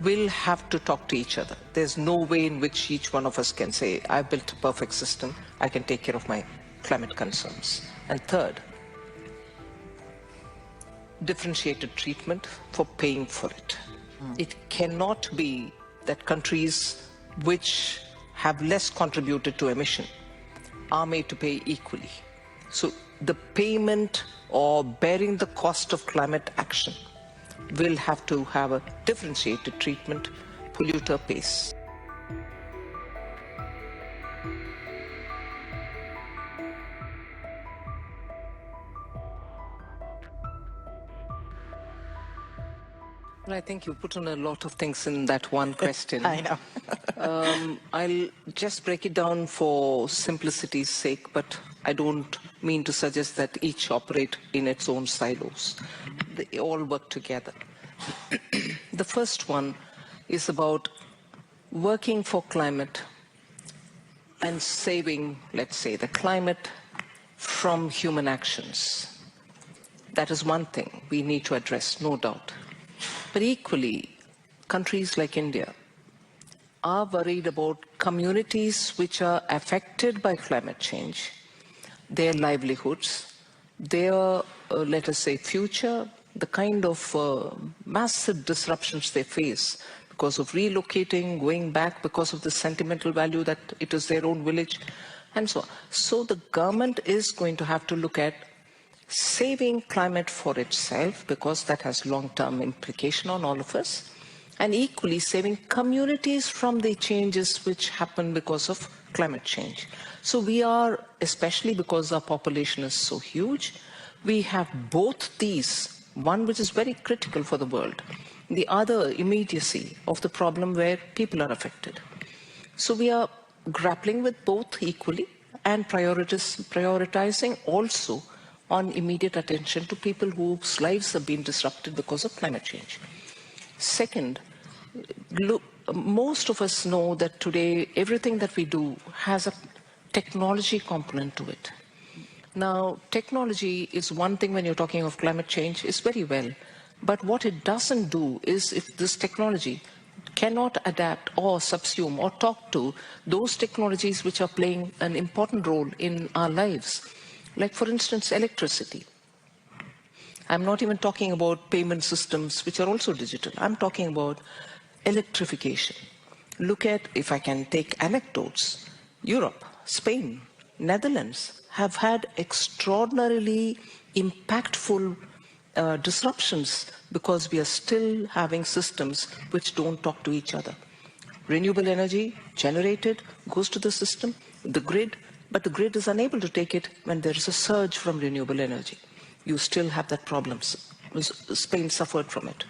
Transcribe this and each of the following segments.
will have to talk to each other. There's no way in which each one of us can say, I've built a perfect system, I can take care of my climate concerns. And third, differentiated treatment for paying for it. It cannot be that countries which have less contributed to emission are made to pay equally. So the payment or bearing the cost of climate action will have to have a differentiated treatment, polluter pays. Well, I think you put on a lot of things in that one question. I know. I'll just break it down for simplicity's sake, but I don't mean to suggest that each operate in its own silos. They all work together. The first one is about working for climate and saving, let's say, the climate from human actions. That is one thing we need to address, no doubt. But equally, countries like India are worried about communities which are affected by climate change, their livelihoods, their, let us say, future, the kind of massive disruptions they face because of relocating, going back because of the sentimental value that it is their own village, and so on. So the government is going to have to look at saving climate for itself, because that has long-term implication on all of us, and equally saving communities from the changes which happen because of climate change. So we are, especially because our population is so huge, we have both these, one which is very critical for the world, the other immediacy of the problem where people are affected. So we are grappling with both equally and prioritizing also on immediate attention to people whose lives have been disrupted because of climate change. Second, look, most of us know that today everything that we do has a technology component to it. Now, technology is one thing when you're talking of climate change, is very well. But what it doesn't do is, if this technology cannot adapt or subsume or talk to those technologies which are playing an important role in our lives, like, for instance, electricity. I'm not even talking about payment systems, which are also digital. I'm talking about electrification. Look at, if I can take anecdotes, Europe, Spain, Netherlands have had extraordinarily impactful disruptions because we are still having systems which don't talk to each other. Renewable energy generated, goes to the system, the grid, but the grid is unable to take it when there is a surge from renewable energy. You still have that problem. Spain suffered from it.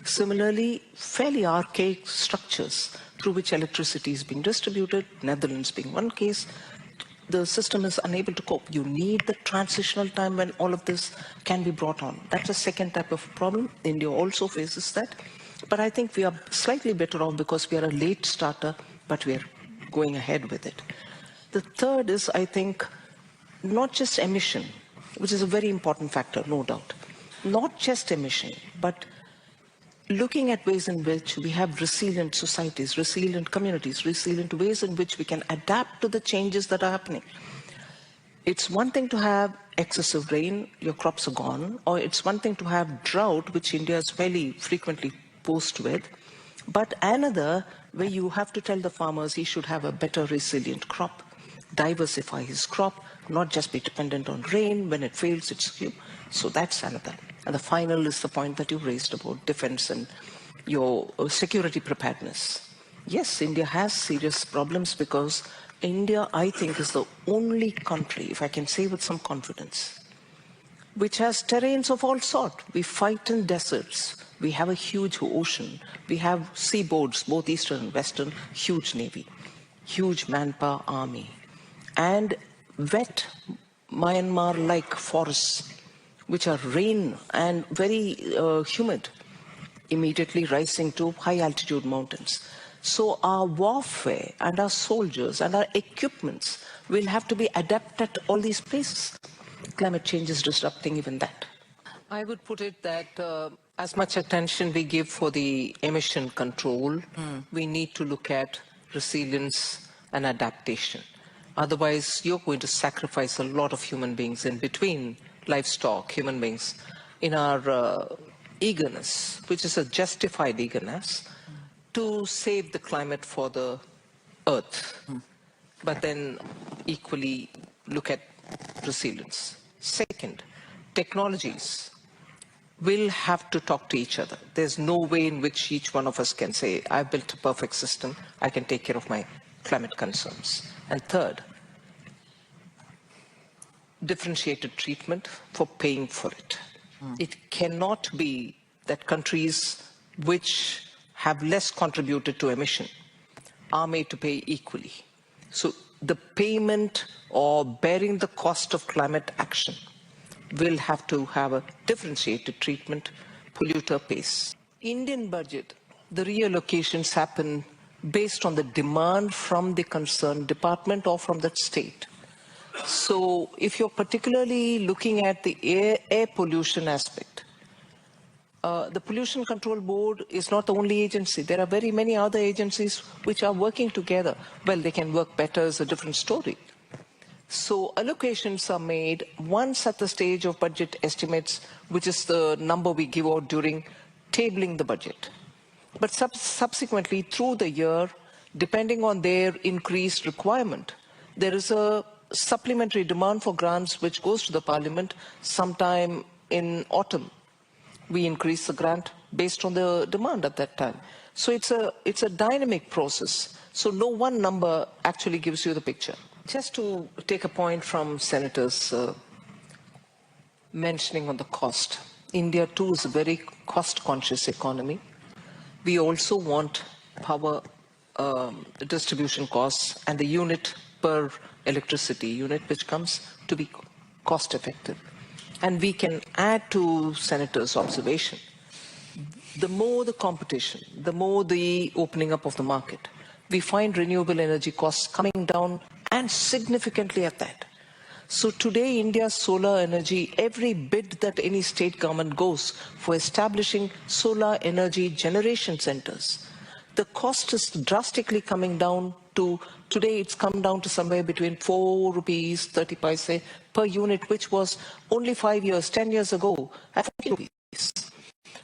Similarly, fairly archaic structures through which electricity is being distributed, Netherlands being one case, the system is unable to cope. You need the transitional time when all of this can be brought on. That's a second type of problem. India also faces that. But I think we are slightly better off because we are a late starter, but we are going ahead with it. The third is, I think, not just emission, which is a very important factor, no doubt. Not just emission, but looking at ways in which we have resilient societies, resilient communities, resilient ways in which we can adapt to the changes that are happening. It's one thing to have excessive rain, your crops are gone, or it's one thing to have drought, which India is fairly frequently posed with, but another where you have to tell the farmers he should have a better resilient crop, diversify his crop, not just be dependent on rain. When it fails, it's you. So that's another. And the final is the point that you raised about defense and your security preparedness. Yes, India has serious problems because India, I think, is the only country, if I can say with some confidence, which has terrains of all sorts. We fight in deserts. We have a huge ocean. We have seaboards, both eastern and western, huge navy, huge manpower army, and wet Myanmar-like forests, which are rain and very humid, immediately rising to high-altitude mountains. So our warfare and our soldiers and our equipments will have to be adapted at all these places. Climate change is disrupting even that. I would put it that As much attention we give for the emission control, we need to look at resilience and adaptation. Otherwise, you're going to sacrifice a lot of human beings in between, livestock, human beings, in our eagerness, which is a justified eagerness, to save the climate for the earth. But then equally look at resilience. Second, technologies will have to talk to each other. There's no way in which each one of us can say, I've built a perfect system, I can take care of my climate concerns. And third, differentiated treatment for paying for it. It cannot be that countries which have less contributed to emission are made to pay equally. So the payment or bearing the cost of climate action will have to have a differentiated treatment, polluter pays. Indian budget, the reallocations happen based on the demand from the concerned department or from that state. So if you're particularly looking at the air pollution aspect, the Pollution Control Board is not the only agency. There are very many other agencies which are working together. Well, they can work better is a different story. So allocations are made once at the stage of budget estimates, which is the number we give out during tabling the budget. But subsequently, through the year, depending on their increased requirement, there is a supplementary demand for grants which goes to the Parliament sometime in autumn. We increase the grant based on the demand at that time. So it's a dynamic process. So no one number actually gives you the picture. Just to take a point from Senators mentioning on the cost, India too is a very cost-conscious economy. We also want power distribution costs and the unit per electricity unit which comes to be cost-effective. And we can add to Senator's observation, the more the competition, the more the opening up of the market, we find renewable energy costs coming down and significantly at that. So today, India's solar energy, every bid that any state government goes for establishing solar energy generation centers, the cost is drastically coming down to, today it's come down to somewhere between 4 rupees 30 paise per unit, which was only 5 years, 10 years ago at 40 rupees.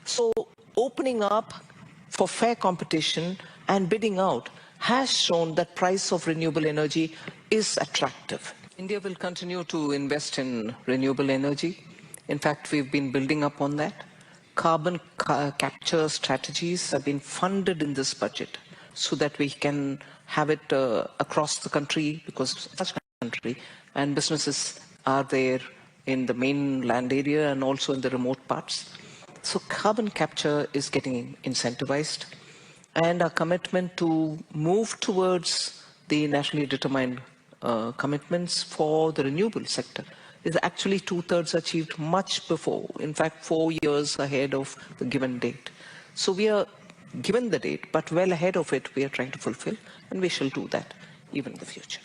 So opening up for fair competition and bidding out has shown that price of renewable energy is attractive. India will continue to invest in renewable energy. In fact, we've been building up on that. Carbon capture strategies have been funded in this budget so that we can have it across the country, because such country and businesses are there in the mainland area and also in the remote parts. So carbon capture is getting incentivized, and our commitment to move towards the nationally determined commitments for the renewable sector is actually 2/3 achieved much before, in fact 4 years ahead of the given date. So we are given the date, but well ahead of it we are trying to fulfill, and we shall do that even in the future.